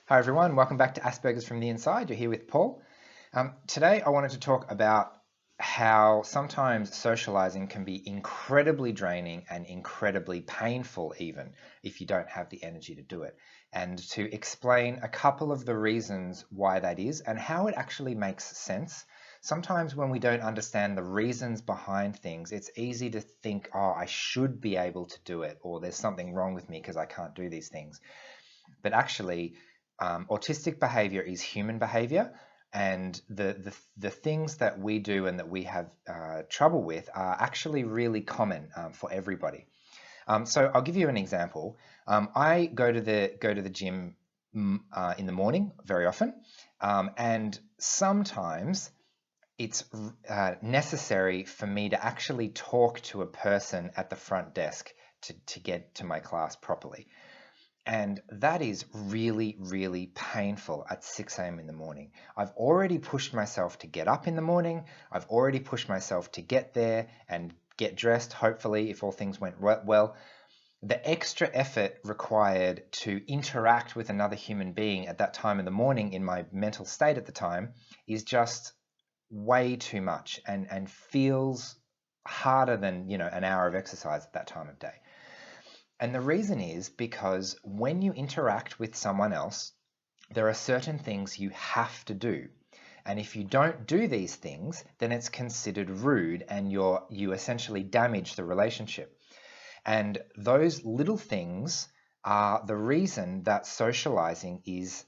Hi everyone, welcome back to Aspergers from the Inside. You're here with Paul. Today I wanted to talk about how sometimes socializing can be incredibly draining and incredibly painful even if you don't have the energy to do it, and to explain a couple of the reasons why that is and how it actually makes sense. Sometimes when we don't understand the reasons behind things, it's easy to think, oh, I should be able to do it, or there's something wrong with me because I can't do these things. But actually, autistic behavior is human behavior, and the things that we do and that we have trouble with are actually really common for everybody. So I'll give you an example. I go to the gym in the morning very often, and sometimes it's necessary for me to actually talk to a person at the front desk to get to my class properly. And that is really, really painful at 6 a.m. in the morning. I've already pushed myself to get up in the morning. I've already pushed myself to get there and get dressed, hopefully, if all things went well. The extra effort required to interact with another human being at that time in the morning in my mental state at the time is just way too much and feels harder than, an hour of exercise at that time of day. And the reason is because when you interact with someone else, there are certain things you have to do. And if you don't do these things, then it's considered rude and you essentially damage the relationship. And those little things are the reason that socializing is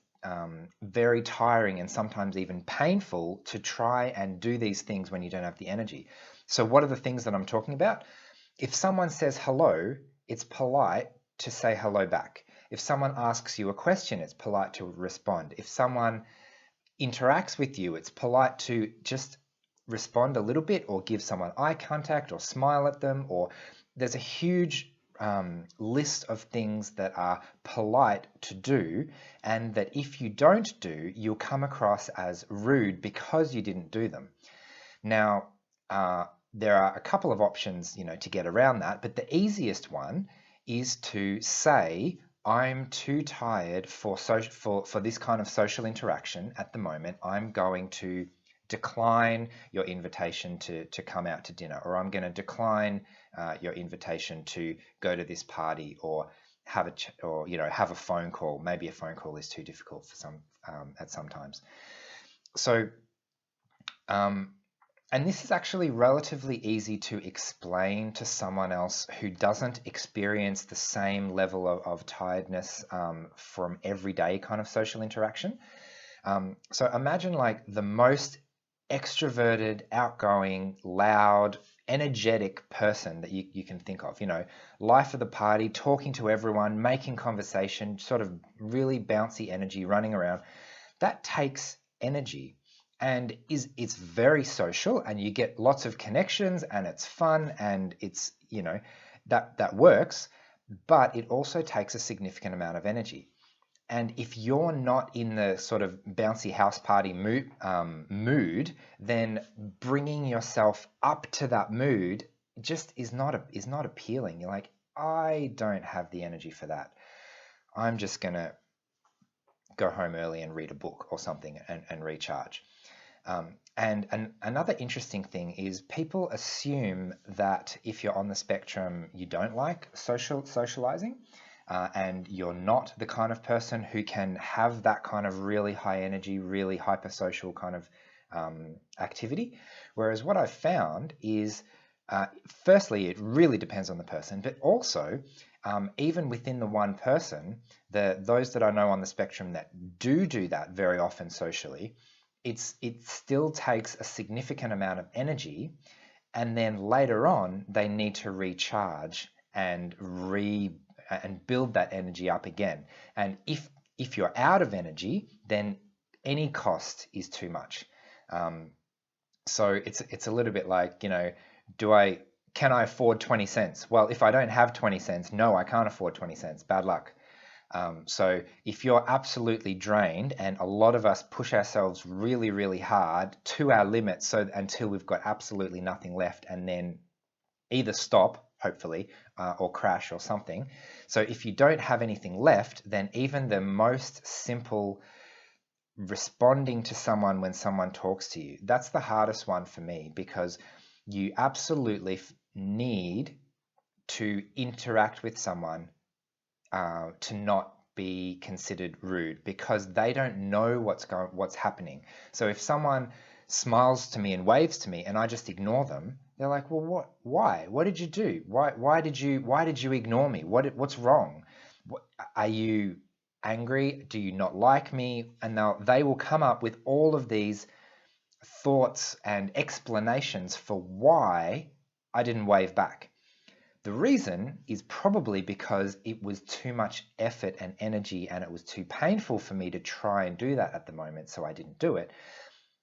very tiring and sometimes even painful to try and do these things when you don't have the energy. So what are the things that I'm talking about? If someone says hello, it's polite to say hello back. If someone asks you a question, it's polite to respond. If someone interacts with you, it's polite to just respond a little bit or give someone eye contact or smile at them. Or there's a huge list of things that are polite to do, and that if you don't do, you'll come across as rude because you didn't do them. Now, there are a couple of options, to get around that, but the easiest one is to say, I'm too tired for this kind of social interaction at the moment. I'm going to decline your invitation to come out to dinner, or I'm going to decline your invitation to go to this party, or have a phone call. Maybe a phone call is too difficult for some at some times. So and this is actually relatively easy to explain to someone else who doesn't experience the same level of tiredness from everyday kind of social interaction. So imagine like the most extroverted, outgoing, loud, energetic person that you can think of, life of the party, talking to everyone, making conversation, sort of really bouncy energy running around. That takes energy. And it's very social, and you get lots of connections, and it's fun, and it's, that works, but it also takes a significant amount of energy. And if you're not in the sort of bouncy house party mood, then bringing yourself up to that mood just is not appealing. You're like, I don't have the energy for that. I'm just gonna go home early and read a book or something and recharge. And another interesting thing is people assume that if you're on the spectrum, you don't like socializing, and you're not the kind of person who can have that kind of really high energy, really hypersocial kind of activity. Whereas what I've found is, firstly, it really depends on the person, but also even within the one person, those that I know on the spectrum that do that very often socially, it still takes a significant amount of energy, and then later on they need to recharge and build that energy up again. And if you're out of energy, then any cost is too much. So it's a little bit like, can I afford 20 cents? Well, if I don't have 20 cents, no, I can't afford 20 cents. Bad luck. So if you're absolutely drained, and a lot of us push ourselves really, really hard to our limits, so until we've got absolutely nothing left, and then either stop hopefully, or crash or something. So if you don't have anything left, then even the most simple responding to someone when someone talks to you, that's the hardest one for me, because you absolutely need to interact with someone to not be considered rude, because they don't know what's happening. So if someone smiles to me and waves to me and I just ignore them, they're like, well, why? What did you do? Why did you ignore me? What's wrong? Are you angry? Do you not like me? And they will come up with all of these thoughts and explanations for why I didn't wave back. The reason is probably because it was too much effort and energy, and it was too painful for me to try and do that at the moment, so I didn't do it.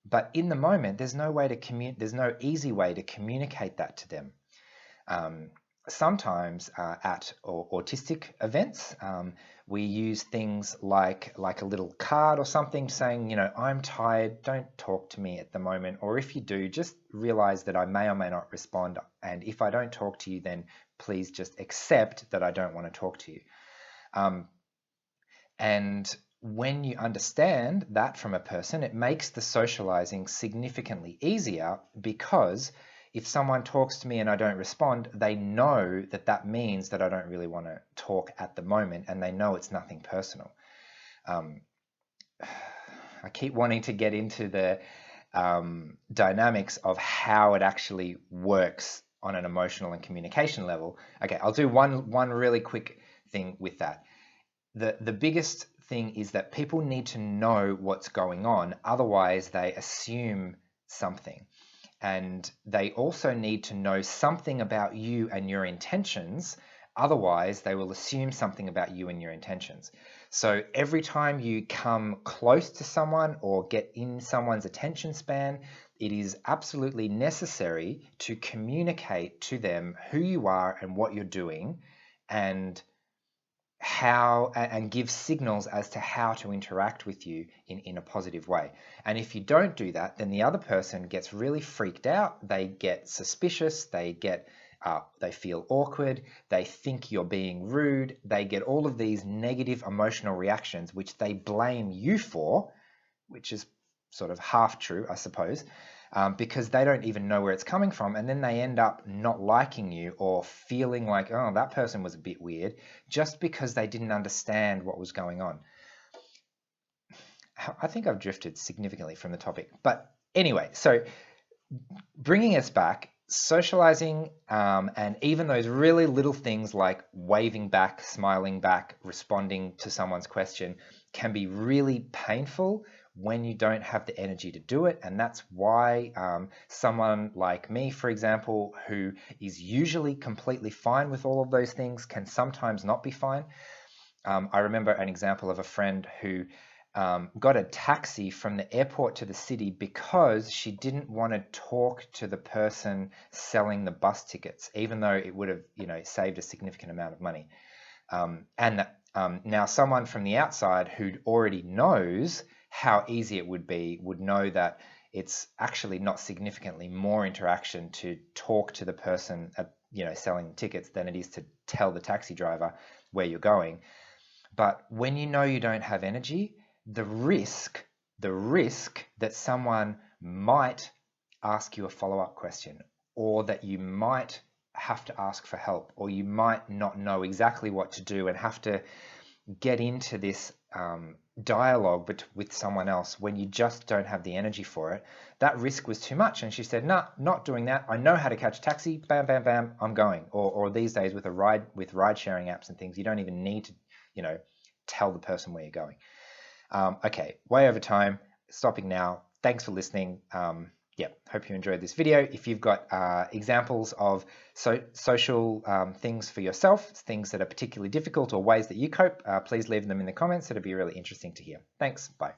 But in the moment, there's no easy way to communicate that to them. Sometimes at autistic events, we use things like a little card or something saying, I'm tired, don't talk to me at the moment. Or if you do, just realize that I may or may not respond. And if I don't talk to you, then please just accept that I don't want to talk to you. And when you understand that from a person, it makes the socializing significantly easier, because if someone talks to me and I don't respond, they know that means that I don't really want to talk at the moment, and they know it's nothing personal. I keep wanting to get into the dynamics of how it actually works on an emotional and communication level. Okay, I'll do one really quick thing with that. The biggest thing is that people need to know what's going on, otherwise they assume something. And they also need to know something about you and your intentions, otherwise they will assume something about you and your intentions. So every time you come close to someone or get in someone's attention span, it is absolutely necessary to communicate to them who you are and what you're doing, and give signals as to how to interact with you in a positive way. And if you don't do that, then the other person gets really freaked out, they get suspicious, they feel awkward, they think you're being rude, they get all of these negative emotional reactions which they blame you for, which is sort of half true, I suppose, because they don't even know where it's coming from, and then they end up not liking you or feeling like, oh, that person was a bit weird, just because they didn't understand what was going on. I think I've drifted significantly from the topic, but anyway, so bringing us back, socializing, and even those really little things like waving back, smiling back, responding to someone's question can be really painful when you don't have the energy to do it. And that's why someone like me, for example, who is usually completely fine with all of those things, can sometimes not be fine. I remember an example of a friend who got a taxi from the airport to the city because she didn't want to talk to the person selling the bus tickets, even though it would have, saved a significant amount of money. Now someone from the outside who already knows how easy it would be would know that it's actually not significantly more interaction to talk to the person selling tickets than it is to tell the taxi driver where you're going. But when you know you don't have energy, the risk that someone might ask you a follow-up question, or that you might have to ask for help, or you might not know exactly what to do and have to get into this dialogue with someone else when you just don't have the energy for it, that risk was too much. And she said, nah, not doing that. I know how to catch a taxi, bam, bam, bam, I'm going. Or these days with ride sharing apps and things, you don't even need to, tell the person where you're going. Okay, way over time, stopping now. Thanks for listening. Hope you enjoyed this video. If you've got examples of social things for yourself, things that are particularly difficult or ways that you cope, please leave them in the comments. It'll be really interesting to hear. Thanks. Bye.